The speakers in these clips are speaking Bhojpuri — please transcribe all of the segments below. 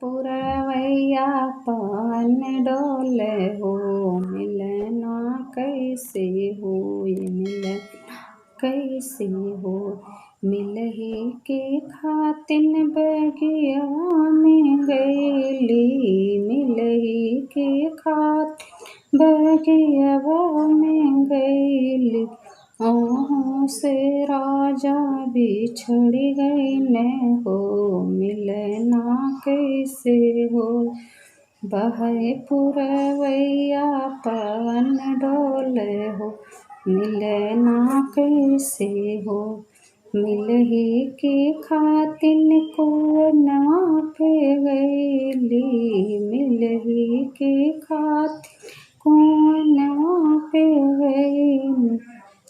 पुरवैया पवन डोले हो, मिलना कैसे होई, मिलना कैसे हो। मिलही के खातिन बगिया में गईली, मिलही के खातिन बगिया में गईली। ओहों से राजा बिछड़ गई न हो, मिलना कैसे हो। बहे पुरवैया पवन डोले हो, मिलना कैसे हो। मिलही के खातिन कुआँ पे गईली, मिलही के खातिन कुआँ पे गईली।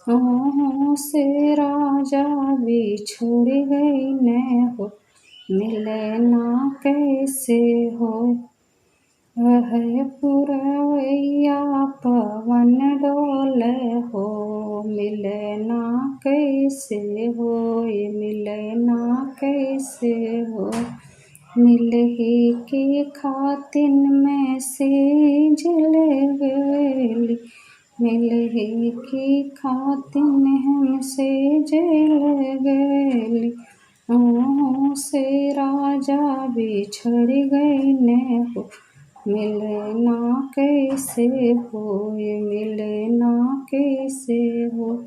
ओहों से राजा बिछड़ गई न हो, मिलना कैसे हो। वह पुरवैया पवन डोले हो, मिलना कैसे हो, मिलना कैसे हो। मिलही के खातिन में सेज ले गईली, मिलही की खातिन हमसे जल गईली। ओहों से राजा बिछड़ गई न हो, मिलना कैसे हो, मिलना कैसे हो।